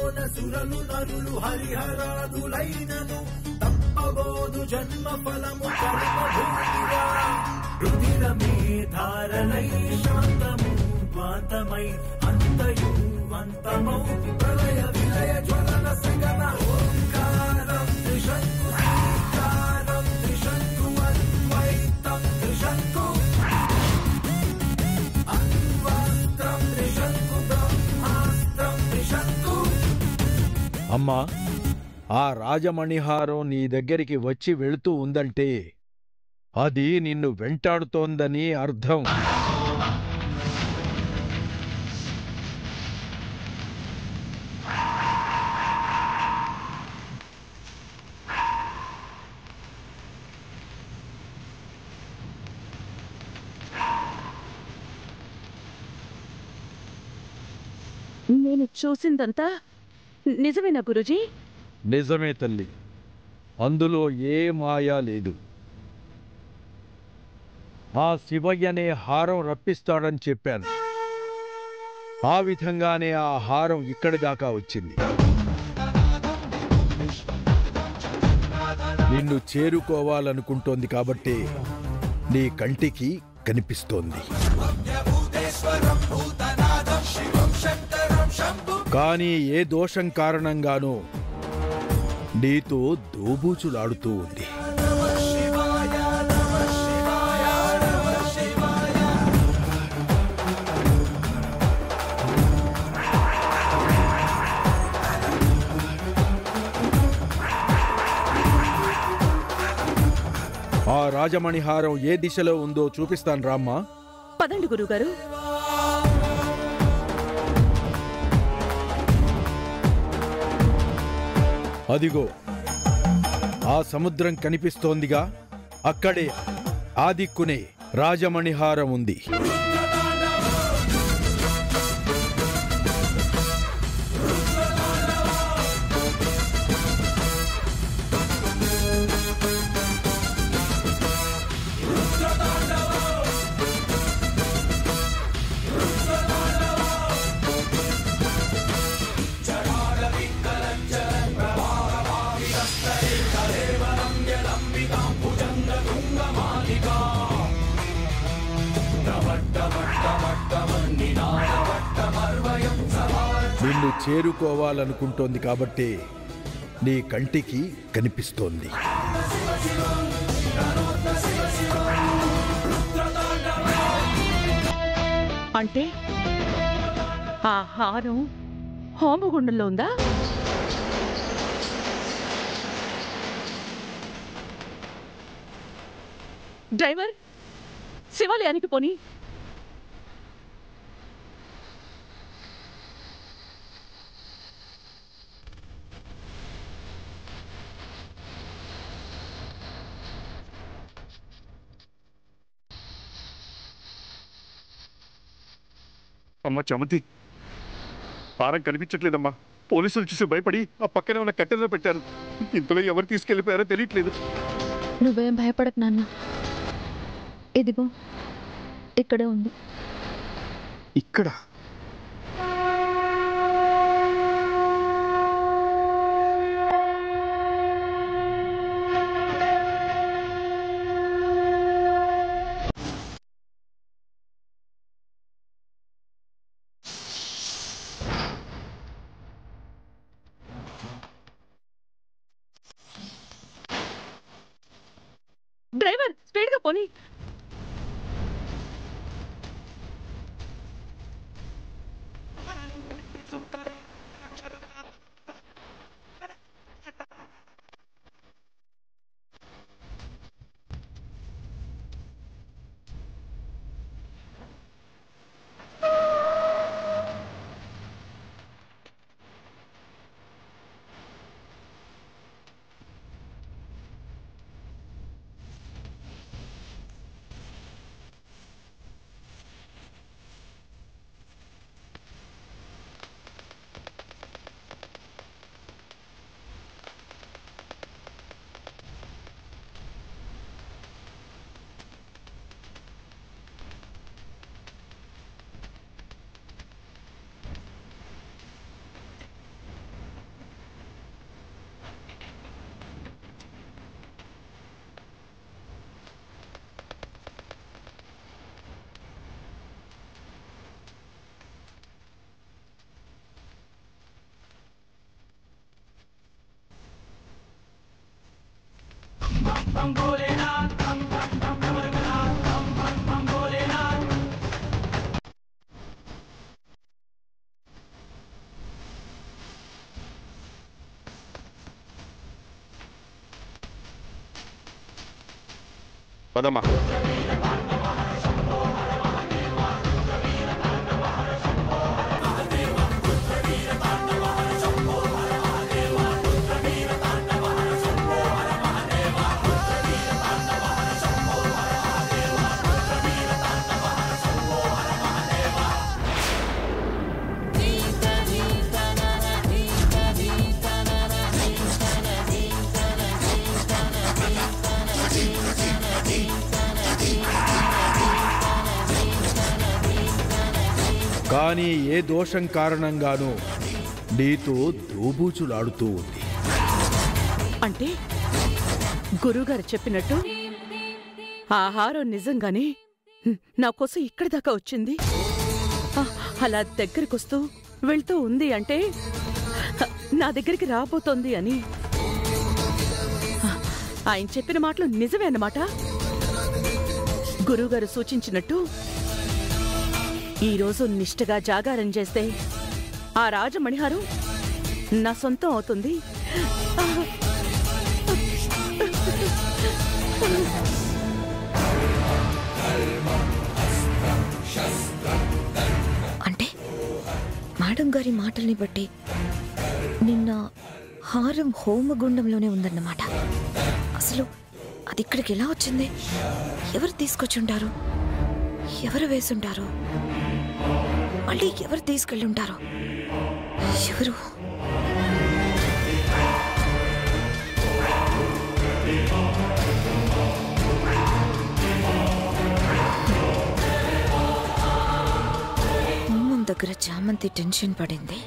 లోన సురలు నరులు హరిహరాదులైనను తప్పబోదు జన్మ ఫలము కర్మ భూమిగా రుధిరమే ధారలై శాంతము ధ్వాంతమై అంతయు అంతమౌ ప్రళయ విలయ జ్వలన సగన ఓంకారం త్రిశంకు శ్రీకారం త్రిశంకు అద్వైతం త్రిశంకు అన్వాస్త్రం త్రిశంకు బ్రహ్మాస్త్రం త్రిశంకు. అమ్మా, ఆ రాజమణిహారం నీ దగ్గరికి వచ్చి వెళుతూ ఉందంటే అది నిన్ను వెంటాడుతోందని అర్థం. నేను చూసిందంతా నిజమేనా గురూజీ? నిజమే తల్లి, అందులో ఏ మాయా లేదు. ఆ శివయ్యనే హారం రప్పిస్తాడని చెప్పాను. ఆ విధంగానే ఆ హారం ఇక్కడి దాకా వచ్చింది. నిన్ను చేరుకోవాలనుకుంటోంది కాబట్టి నీ కంటికి కనిపిస్తోంది. కానీ ఏ దోషం కారణంగానూ నీతో దోబూచులాడుతూ ఉంది. ఆ రాజమణిహారం ఏ దిశలో ఉందో చూపిస్తాను రామ్మా. పదండి గురుగారు. అదిగో ఆ సముద్రం కనిపిస్తోందిగా, అక్కడే ఆ దిక్కునే రాజమణిహారం ఉంది. నిన్ను చేరుకోవాలనుకుంటోంది కాబట్టి నీ కంటికి కనిపిస్తోంది. అంటే ఆ హారం హోమగుండంలో ఉందా? డ్రైవర్, శివాలయానికి పోని. అమ్మ చమతి, హారం కనిపించట్లేదమ్మా. పోలీసులు చూసి భయపడి ఆ పక్కనే ఉన్న కట్టెలో పెట్టారు. ఇంతలో ఎవరు తీసుకెళ్లిపోయారో తెలియట్లేదు. నువ్వేం భయపడకు నాన్న, ఇదిగో ఇక్కడే ఉంది. ఇక్కడ డ్రైవర్, స్పీడ్గా పోని. పదమ్మా. కానీ ఏ దోషం కారణంగానూ నీతో దోబూచులాడుతూ ఉంది. అంటే గురువుగారు చెప్పినట్టు ఆహారం నిజంగానే నా కోసం ఇక్కడి దాకా వచ్చింది. అలా దగ్గరికొస్తూ వెళ్తూ ఉంది అంటే నా దగ్గరికి రాబోతోంది అని. ఆయన చెప్పిన మాటలు నిజమే అన్నమాట. గురువుగారు సూచించినట్టు ఈరోజు నిష్ఠగా జాగారం చేస్తే ఆ రాజమణిహారం నా సొంతం అవుతుంది. అంటే మేడం గారి మాటల్ని బట్టి నిన్న హారం హోమగుండంలోనే ఉందన్నమాట. అసలు అది ఇక్కడికి ఎలా వచ్చింది? ఎవరు తీసుకొచ్చుంటారు? ఎవరు వేసుంటారు? మళ్ళీ ఎవరు తీసుకెళ్ళి ఉంటారు? ఎవరు? హోమం దగ్గర చామంతి టెన్షన్ పడింది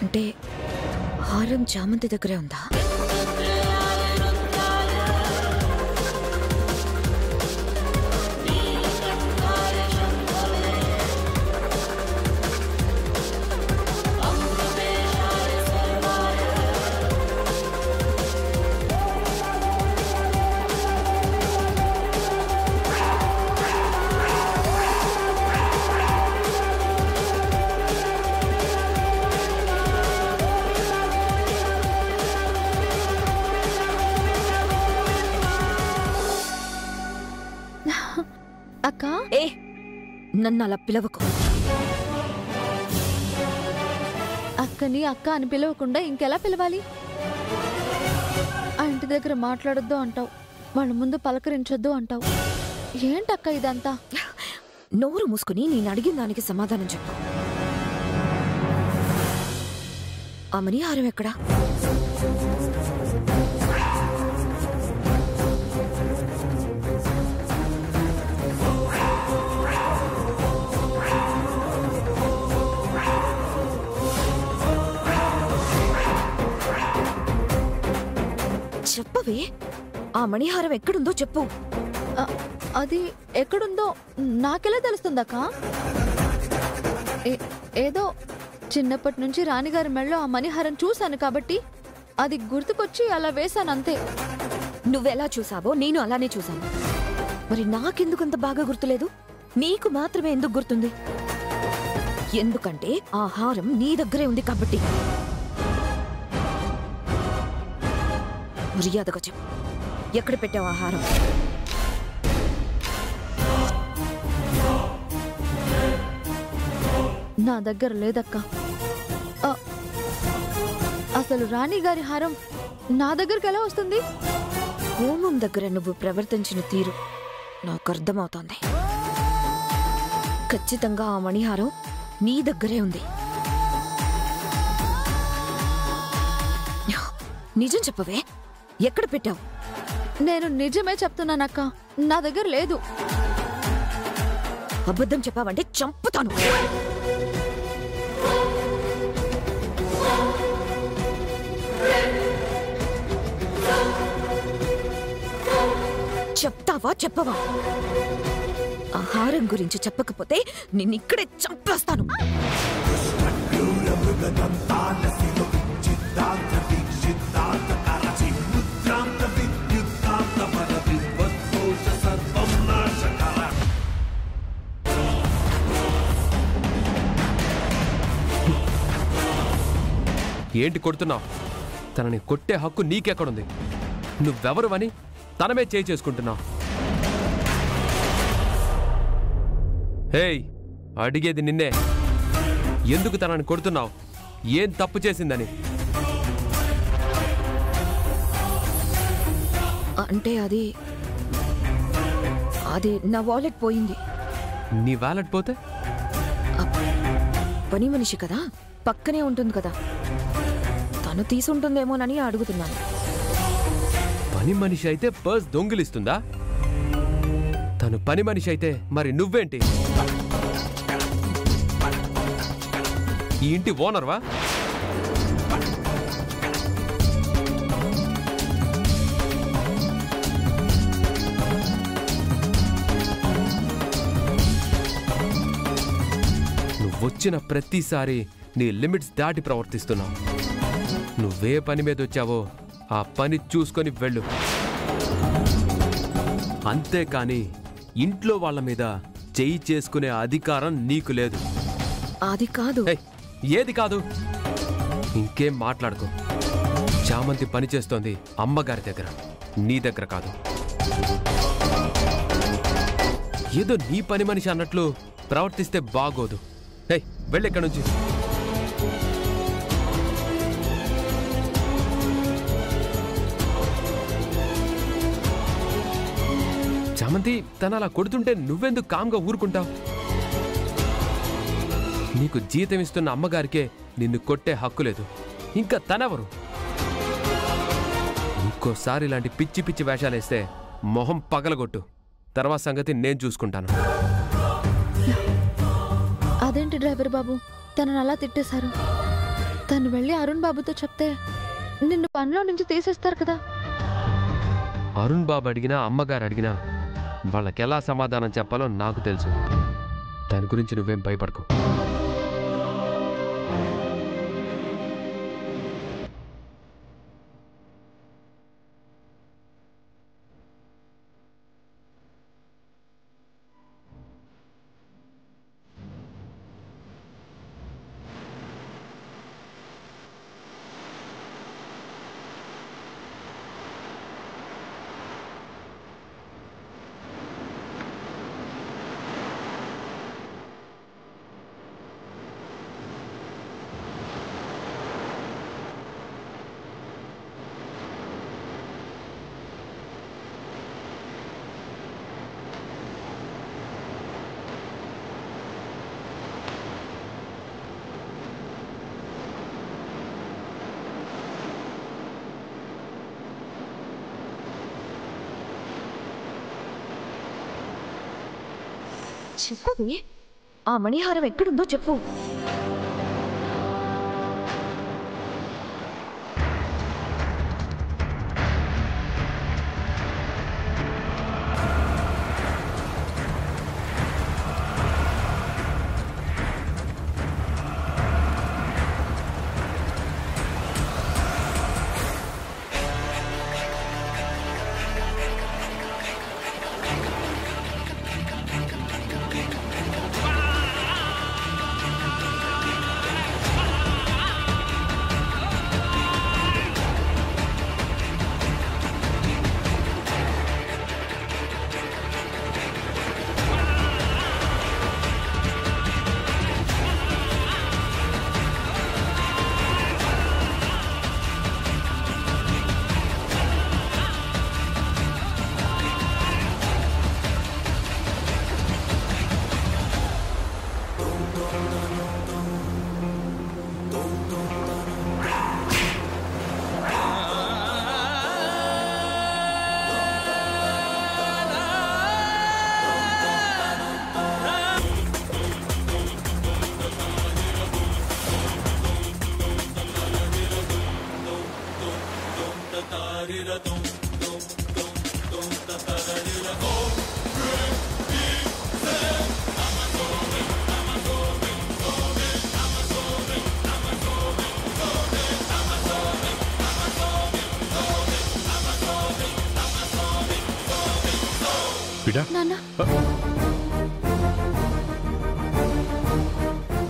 అంటే హారం చామంతి దగ్గరే ఉందా? అక్క ఏ నన్ను అలా పిలవకు. అక్కని అక్క అని పిలవకుండా ఇంకెలా పిలవాలి? ఆ ఇంటి దగ్గర మాట్లాడొద్దు అంటావు, వాళ్ళ ముందు పలకరించొద్దు అంటావు. ఏంటక్క ఇదంతా? నోరు మూసుకుని నేను అడిగిన దానికి సమాధానం చెప్పు. ఆ మణిహారం ఎక్కడా? చెప్పవే, ఆ మణిహారం ఎక్కడుందో చెప్పు. అది ఎక్కడుందో నాకెలా తెలుస్తుందక్క? ఏదో చిన్నప్పటి నుంచి రాణిగారి మెళ్ళో ఆ మణిహారం చూశాను కాబట్టి అది గుర్తుకొచ్చి అలా వేశానంతే. నువ్వెలా చూసావో నేను అలానే చూశాను. మరి నాకెందుకంత బాగా గుర్తులేదు? నీకు మాత్రమే ఎందుకు గుర్తుంది? ఎందుకంటే ఆ హారం నీ దగ్గరే ఉంది కాబట్టి. మర్యాదగా చెప్పు, ఎక్కడ పెట్టావు ఆ హారం? నా దగ్గర లేదక్క. అసలు రాణిగారి హారం నా దగ్గరికి ఎలా వస్తుంది? హోమం దగ్గర నువ్వు ప్రవర్తించిన తీరు నాకు అర్థమవుతోంది. ఖచ్చితంగా ఆ మణిహారం నీ దగ్గరే ఉంది. నిజం చెప్పవే, ఎక్కడ పెట్టావు? నేను నిజమే చెప్తున్నానక్క, నా దగ్గర లేదు. అబద్ధం చెప్పావంటే చంపుతాను. చెప్తావా చెప్పవా? ఆ హారం గురించి చెప్పకపోతే నిన్నిక్కడే చంపేస్తాను. మృగదంతాల శివ చిత్తాంత దీక్షితాంత కరచి ముద్రాంత ఏంటి కొడుతున్నావు? తనని కొట్టే హక్కు నీకెక్కడుంది? నువ్వెవరు అని తనమే చేసుకుంటున్నావు. హేయ్, అడిగేది నిన్నే. ఎందుకు తనని కొడుతున్నావు? ఏం తప్పు చేసిందని? అంటే అది నా వాలెట్ పోయింది. నీ వాలెట్ పోతే? పని మనిషి కదా, పక్కనే ఉంటుంది కదా, తను తీసుంటుందేమోనని అడుగుతున్నాను. పని మనిషి అయితే పర్స్ దొంగిలిస్తుందా? తను పని మనిషి అయితే మరి నువ్వేంటి? ఈ ఇంటి ఓనర్వా? నువ్వొచ్చిన ప్రతిసారి నీ లిమిట్స్ దాటి ప్రవర్తిస్తున్నావు. నువ్వే పని మీద వచ్చావో ఆ పని చూసుకొని వెళ్ళు. అంతేకాని ఇంట్లో వాళ్ళ మీద చెయ్యి చేసుకునే అధికారం నీకు లేదు. అది కాదు. ఏది కాదు? ఇంకేం మాట్లాడుకో. చామంతి పని చేస్తోంది అమ్మగారి దగ్గర, నీ దగ్గర కాదు. ఏదో నీ పని మనిషి అన్నట్లు ప్రవర్తిస్తే బాగోదు. వెళ్ళెక్కడి నుంచి. చామంతి తన అలా కొడుతుంటే నువ్వెందుకు కామ్గా ఊరుకుంటావు? నీకు జీతం ఇస్తున్న అమ్మగారికే నిన్ను కొట్టే హక్కు లేదు. ఇంకా తనెవరు? ఇంకోసారి ఇలాంటి పిచ్చి పిచ్చి వేషాలేస్తే మొహం పగలగొట్టు. తర్వాత సంగతి నేను చూసుకుంటాను. అదేంటి డ్రైవర్ బాబు, తనని అలా తిట్టేశారు? తను వెళ్ళి అరుణ్ బాబుతో చెప్తే నిన్ను పనిలో నుంచి తీసేస్తారు కదా. అరుణ్ బాబు అడిగినా అమ్మగారు అడిగినా వాళ్ళకెలా సమాధానం చెప్పాలో నాకు తెలుసు. దాని గురించి నువ్వేం భయపడకు. చెప్పవి, ఆ మణిహారం ఎక్కడుందో చెప్పు.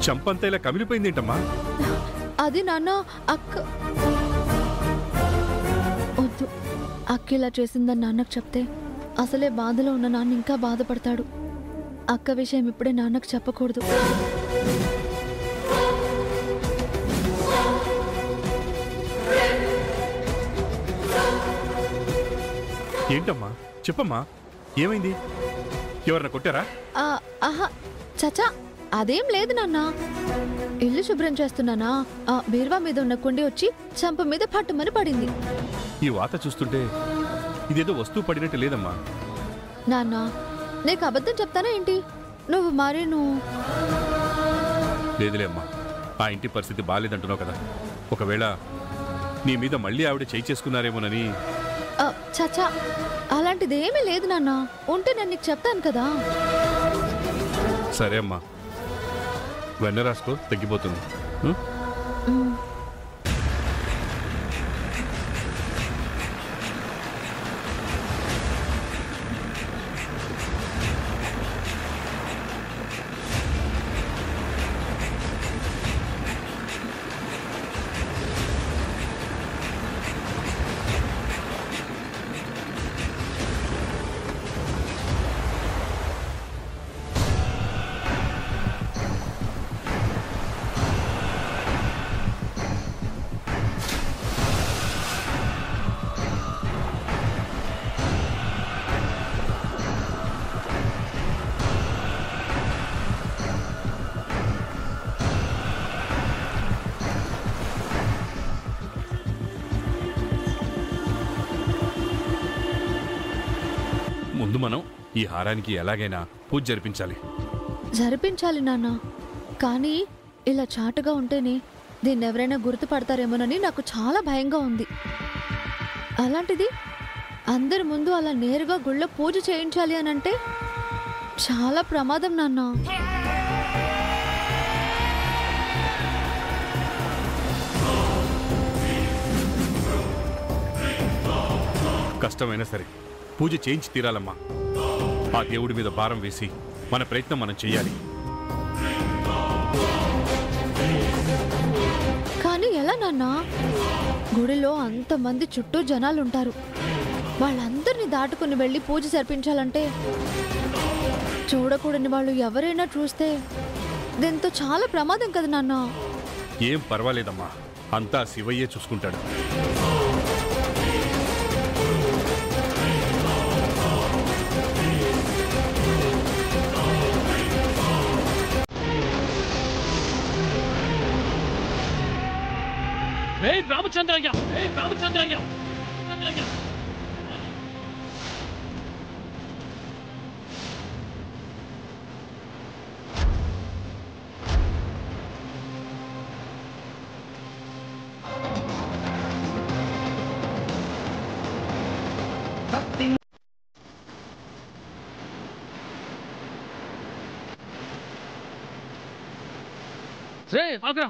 చంపంతా ఇలా కమిలిపోయిందేంటమ్మా? అది నాన్న అక్క వద్దు. అక్క ఇలా చేసిందని నాన్నకు చెప్తే అసలే బాధలో ఉన్న నాన్న ఇంకా బాధపడతాడు. అక్క విషయం ఇప్పుడే నాన్నకు చెప్పకూడదు. ఏంటమ్మా చెప్పమ్మా, ఏమైంది? ఎవరన్నా కొట్టారా? ఆహా చచా, అదేం లేదు నాన్న. ఇల్లు శుభ్రం చేస్తున్నానా, బీరువా మీద ఉన్న కుండి వచ్చి చంప మీద పట్టుమని పడింది. ఈ వాత చూస్తుంటే ఇదేదో వస్తువు పడినట్టు లేదమ్మా. నాన్న, నీకు అబద్ధం చెప్తానా ఏంటి? నువ్వు మరి లేదులే అమ్మా, ఆ ఇంటి పరిస్థితి బాగాలేదంటున్నావు కదా. ఒకవేళ నీ మీద మళ్ళీ ఆవిడ చేయి చేసుకున్నారేమోనని. చచా, అలాంటిది ఏమీ లేదు నాన్న. ఉంటే నేను నీకు చెప్తాను కదా. సరే అమ్మా, వెన్న రాసుకో, తగ్గిపోతుంది. ముందు మనం ఈ హారానికి ఎలాగైనా పూజ జరిపించాలి నాన్న. కానీ ఇలా చాటుగా ఉంటేనే దీన్ని ఎవరైనా గుర్తుపడతారేమోనని నాకు చాలా భయంగా ఉంది. అలాంటిది అందరి ముందు అలా నేరుగా గుళ్ళో పూజ చేయించాలి అని అంటే చాలా ప్రమాదం నాన్న. కష్టమైనా సరే పూజ చేయించి తీరాలమ్మా. ఆ దేవుడి మీద భారం వేసి మన ప్రయత్నం మనం చెయ్యాలి. కానీ ఎలా నాన్న? గుడిలో అంతమంది చుట్టూ జనాలుంటారు. వాళ్ళందరినీ దాటుకుని వెళ్ళి పూజ జరిపించాలంటే చూడకూడని వాళ్ళు ఎవరైనా చూస్తే దీంతో చాలా ప్రమాదం కదా నాన్న. ఏం పర్వాలేదమ్మా, అంతా శివయ్యే చూసుకుంటాడు. రామచంద్రయ్య, రామచంద్రయ్య, రే ఆగ్రా,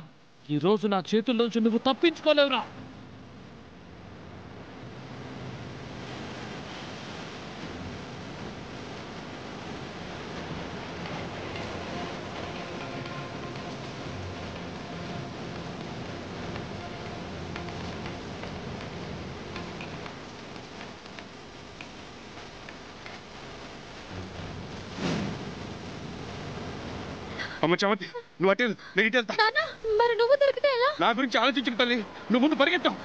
ఈ రోజు నా చేతుల్లోంచి నువ్వు తప్పించుకోలేవురా. అమ్మ చమతి, నువ్వు అటే నేను ఇటు వెళ్తా. మరి నువ్వు దొరికితే ఎలా? నా గురించి ఆలోచించు తల్లి, నువ్వు ముందు పరిగెత్తావు.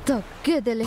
తగ్గేదేలే.